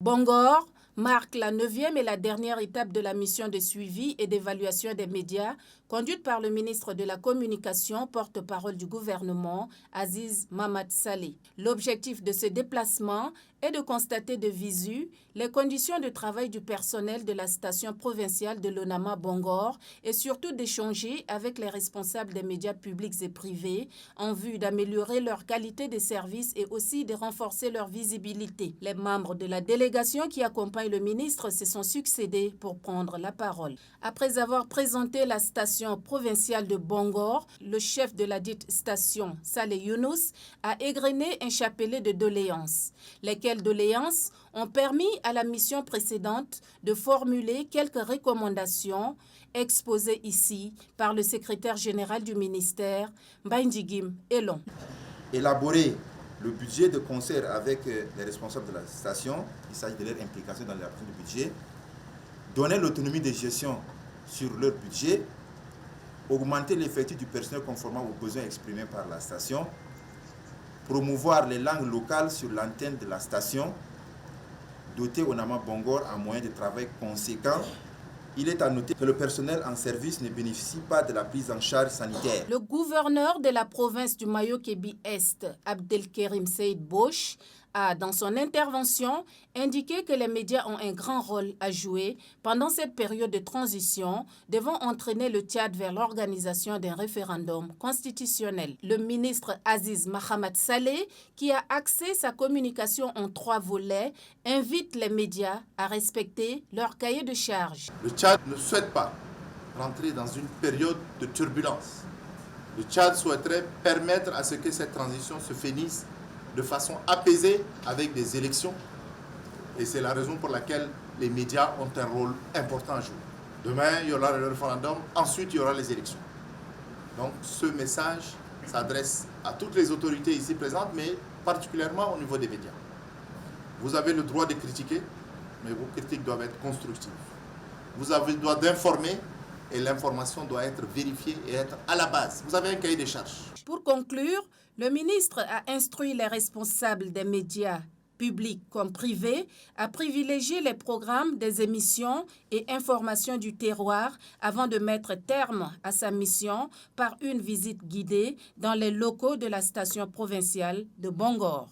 Bongor marque la 9e et la dernière étape de la mission de suivi et d'évaluation des médias conduite par le ministre de la Communication, porte-parole du gouvernement, Aziz Mamad Saleh. L'objectif de ce déplacement est de constater de visu les conditions de travail du personnel de la station provinciale de l'ONAMA Bongor et surtout d'échanger avec les responsables des médias publics et privés en vue d'améliorer leur qualité de service et aussi de renforcer leur visibilité. Les membres de la délégation qui accompagnent le ministre se sont succédés pour prendre la parole. Après avoir présenté la station provinciale de Bongor, le chef de la dite station, Saleh Younous, a égrené un chapelet de doléances, lesquelles doléances ont permis à la mission précédente de formuler quelques recommandations exposées ici par le secrétaire général du ministère, Mbaïndigim Elon. Élaborer le budget de concert avec les responsables de la station, il s'agit de leur implication dans l'élaboration du budget, donner l'autonomie de gestion sur leur budget, augmenter l'effectif du personnel conformément aux besoins exprimés par la station, promouvoir les langues locales sur l'antenne de la station, doter ONAMA Bongor en moyens de travail conséquents. Il est à noter que le personnel en service ne bénéficie pas de la prise en charge sanitaire. Le gouverneur de la province du Mayo-Kébi-Est, Abdelkerim Seyd Bosch, a, dans son intervention, indiqué que les médias ont un grand rôle à jouer pendant cette période de transition devant entraîner le Tchad vers l'organisation d'un référendum constitutionnel. Le ministre Aziz Mahamad Saleh, qui a axé sa communication en 3 volets, invite les médias à respecter leur cahier de charge. Le Tchad ne souhaite pas rentrer dans une période de turbulence. Le Tchad souhaiterait permettre à ce que cette transition se finisse de façon apaisée avec des élections. Et c'est la raison pour laquelle les médias ont un rôle important à jouer. Demain, il y aura le référendum, ensuite il y aura les élections. Donc ce message s'adresse à toutes les autorités ici présentes, mais particulièrement au niveau des médias. Vous avez le droit de critiquer, mais vos critiques doivent être constructives. Vous avez le droit d'informer et l'information doit être vérifiée et être à la base. Vous avez un cahier des charges. Pour conclure, le ministre a instruit les responsables des médias, publics comme privés, à privilégier les programmes des émissions et informations du terroir avant de mettre terme à sa mission par une visite guidée dans les locaux de la station provinciale de Bongor.